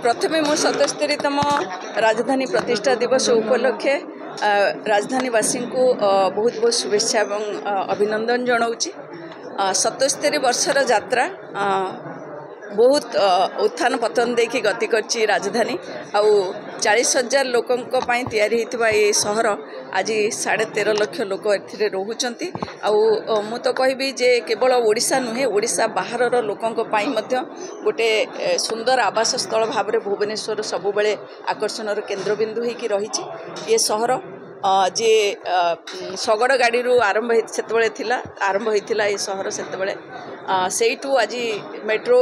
प्रथमे मु 77तम राजधानी प्रतिष्ठा दिवस उपलक्षे राजधानीवासी को बहुत बहुत शुभेच्छा एवं अभिनंदन जनाऊँगी। 77 वर्षर यात्रा बहुत उत्थान पतन देखी गति करची राजधानी आउ 40,000 लोकों तैयारी होता ये सहर आज 13.5 लाख लोक ए रोचंती। मु तो कहबी जे केवल ओडिशा नुहे ओडिशा बाहर लोकों गोटे सुंदर आवास स्थल भाव में भुवनेश्वर सबुबले आकर्षण केन्द्रबिंदु होगी रही ये सहर जे शगड़ गाड़ी आरंभ से आरंभ होता ये सहर से आज मेट्रो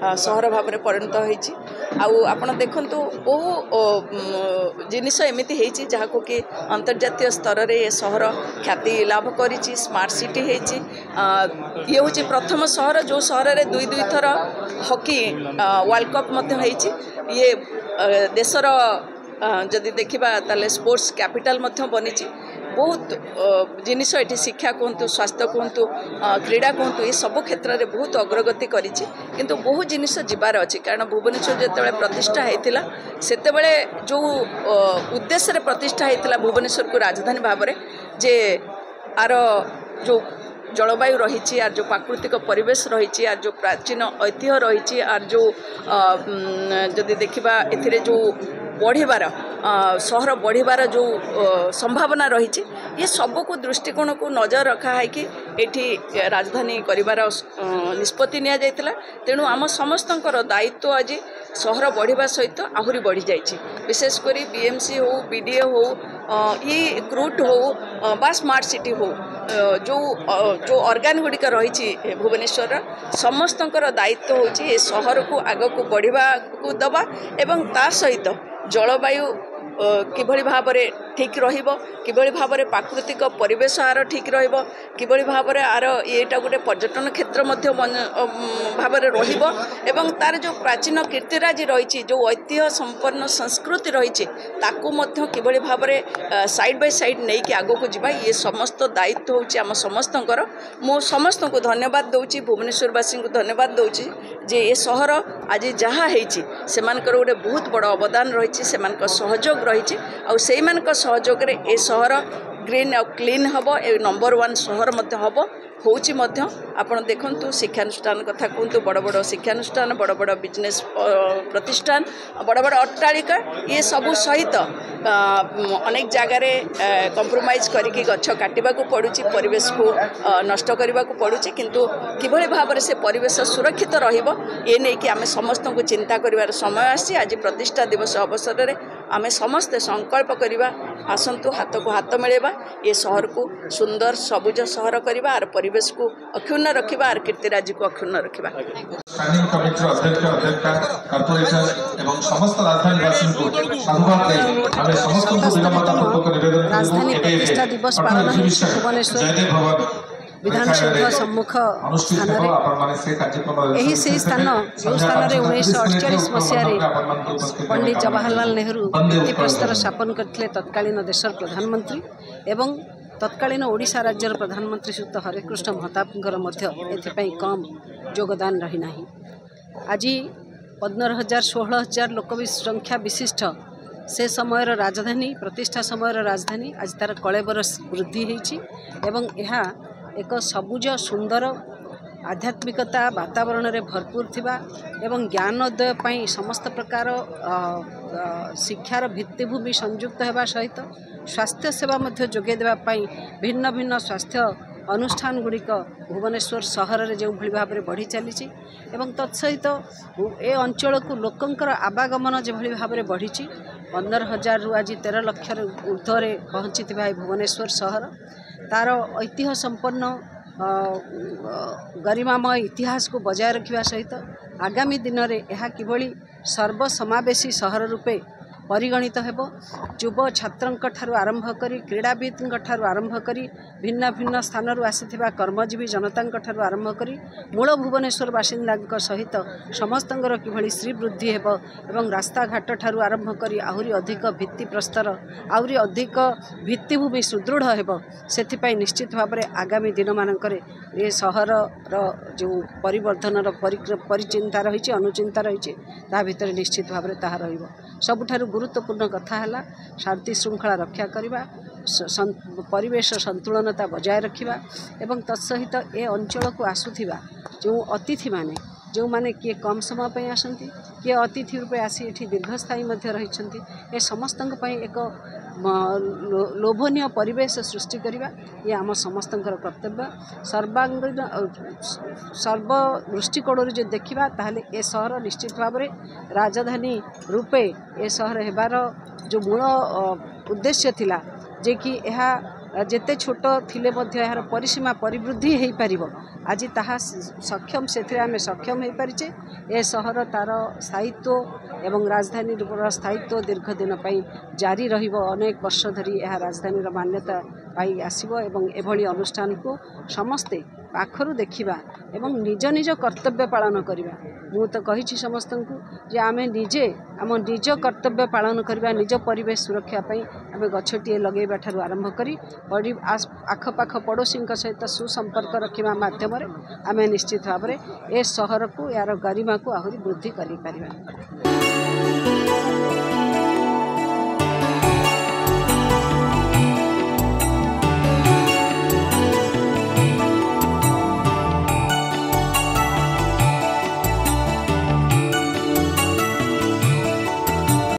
सहर भाव में परिणत होती। आपण देखु बहु जिनिस एमती होती जहाँ को कि अंतर्जातीय स्तर में ये सहर ख्याति लाभ कर स्मार्ट सिटी होती। ये हूँ प्रथम सहर जो सहर में दुई थर हॉकी वर्ल्ड कप होती। ये देशर जदि देखा ताले स्पोर्ट्स कैपिटल बनी बहुत जिनिस ये शिक्षा कहतु स्वास्थ्य कहतु क्रीड़ा कहतु ये सब क्षेत्र में बहुत अग्रगति करी किंतु बहुत जिनिस जीवार अच्छी कारण भुवनेश्वर जिते प्रतिष्ठा होता से जो उद्देश्य प्रतिष्ठा होता भुवनेश्वर को राजधानी भाव में जे आर जो जलवायु रही आर जो प्राकृतिक परिवेश रही आर जो प्राचीन ऐतिह्य रही आर जो जदि देखा ए जो बढ़िबार सहर बढ़िबार जो संभावना रही ये सबको दृष्टिकोण को नजर रखा है कि एठी राजधानी करिबार निष्पत्ति निया जायतिला। तेणु आम समस्तंकर दायित्व आज सहर बढ़िबा सहित आहुरी बढ़ी जाइछि। विशेषकर बीएमसी हो बीडीए हो ये क्रूट हो बा स्मार्ट सिटी हो जो ऑर्गन गुड़िक रही भुवनेश्वर समस्तंकर दायित्व होछि ए सहर को आग को बढ़िबा को दबा एवं ता सहित जलवायु किभली भाव में ठीक रहिबो किभली भाव में प्राकृतिक परिवेश आर ठीक रहिबो किभली भाव में आर येटा गोटे पर्यटन क्षेत्र मध्य भाव में रहिबो एवं तार जो प्राचीन कीर्तिराज रही जो ऐतिह्य संपन्न संस्कृति रही ताकू मध्य किभली भाव में साइड बाय साइड नहीं कि आगो को जीवा ये समस्त दायित्व होछि आम समस्तंकर। मो समस्त को धन्यवाद दउछि भुवनेश्वरवासी को धन्यवाद दउछि जे ये सहर आज जहाँ होइछि सेमानकर गोटे बहुत बड़ अवदान रही सहयोग रही सहयोग रे ए सहर ग्रीन और क्लीन हम ए नंबर 1 सहर हम होची आपण देखंतु शिक्षानुष्ठान कथा कहतु बड़ बड़ शिक्षानुष्ठान बड़ बड़ बिजनेस प्रतिष्ठान बड़ बड़ अट्टालिका ये सबू सहित अनेक जगार कंप्रोमाइज करके गछ काटा पड़ुची परिवेश को नष्ट करने को पड़ुची किंतु किभली भाव से परिवेश सुरक्षित रहिबो ये नहीं कि आमे समस्त को चिंता करिवार समय आसी आज प्रतिष्ठा दिवस अवसर में आमे समस्ते संकल्प करिबा आसंतु हाथ को हाथ मिलेबा ये सहर को सुंदर सबुज सहर करिबा आर परिवेश को अक्षुण्ण रखिबा आर कीर्तिराज को अक्षुण्ण रखिबा। स्टैंडिंग कमिटी अध्यक्ष अध्यक्षा कॉर्पोरेटर एवं समस्त राजधानीवासी को साधुवाद देई आमे समस्त को विनम्रता पूर्वक निवेदन राजधानी प्रतिष्ठा दिवस पालन भुवनेश्वर विधानसभा सम्मुख स्थान यही से स्थान जो स्थान 1948 मसीह पंडित जवाहरलाल नेहरू भित्ति प्रस्तर स्थापन करते तत्कालीन देशर प्रधानमंत्री एवं तत्कालीन ओडिशा राज्यर प्रधानमंत्री श्रीयुत हरेकृष्ण महताब कम योगदान रही ना। आज 15,000 16,000 लोक संख्या विशिष्ट से समय राजधानी प्रतिष्ठा समय राजधानी आज तार कलेबर वृद्धि होती एवं यह एक सबुज सुंदर आध्यात्मिकता वातावरण रे भरपूर थिबा एवं ज्ञानोदय पई समस्त प्रकार शिक्षार भित्तिभूमि संयुक्त होगा सहित स्वास्थ्य सेवा मध्य जोगे देबा पई भिन्न भिन्न स्वास्थ्य अनुष्ठान गुड़िक भुवनेश्वर सहर में जो भाव में बढ़ी चली एवं तत्सहित ए अंचल को लोकंकर आवागमन जो भाव में बढ़ी 15,000 रु आज 13 लाख ऊर्ध्वे पहुँची भुवनेश्वर सहर तार ऐतिह्य संपन्न गरिमामय इतिहास को बजाय रखा सहित आगामी दिन में यह किभली सर्वसमावेशी सहर रूपे परिगणित हेबो। युव छात्रंक ठारू आरंभ करी क्रीड़ाविद ठारू आरंभ करी भिन्न भिन्न स्थानरू आसीथिबा कर्मजीवी जनतांक ठारू आरंभ करी मूल भुवनेश्वर बासिंदांक सहित समस्तंकर किभଳି श्रीवृद्धि हेबो एवं रास्ता घाट ठारू आरंभ करी आहुरी अधिक भित्ति प्रस्तर आहुरी अधिक भित्तिभूमि सुदृढ़ हेबो। सेथिपाई निश्चित भाव में आगामी दिन मानकरे ये सहर जो परिवर्धन परिचिंता रही अनुचिंता रही भितर निश्चित भाव में ताहा रहिबो। सबुठारु गुरुत्वपूर्ण कथा है शांति श्रृंखला रक्षा करने परिवेश संतुलनता बजाय रखा एवं तत्सहित ए अंचल को आसुथिबा जो अतिथि माने जो माने किए कम समय पर आसती किए अतिथि रूपे आसी एठी दीर्घस्थायी रही ए समस्त एक लोभनीय परिवेश सृष्टि करवा ये आम समस्त कर्तव्य। सर्वांगीन सर्वदृष्टिकोण जो देखा ताहले ए सहर निश्चित भाव में राजधानी रूपे ए सहर हेबार जो मूल उद्देश्य थिला जे कि जेते छोट थिले यार परिसीमा परिवृद्धि हो पार आज ताहा सक्षम से आम सक्षम हो पारिचे। ए सहर तार स्थायित्व एवं राजधानी स्थायित्व दीर्घ दिन जारी रहिबो। अनेक वर्ष धरी यह राजधानी मान्यता पाई आसिबो एवं एभली अनुष्ठान को समस्ते पाखरु देखिबा एवं निज निज कर्तव्य पालन करिबा। मु तो कहिछि समस्त को जे आमे निजे आम निज कर्तव्य पालन करिबा निज परिवेश सुरक्षा पई आमे गछटिए लगेबा ठारु आरंभ करी आखपाख पड़ोशी सहित सुसंपर्क रखा माध्यम आम निश्चित भाव में ए सहर को यार गरिमा को आहरी वृद्धि करि परिबा।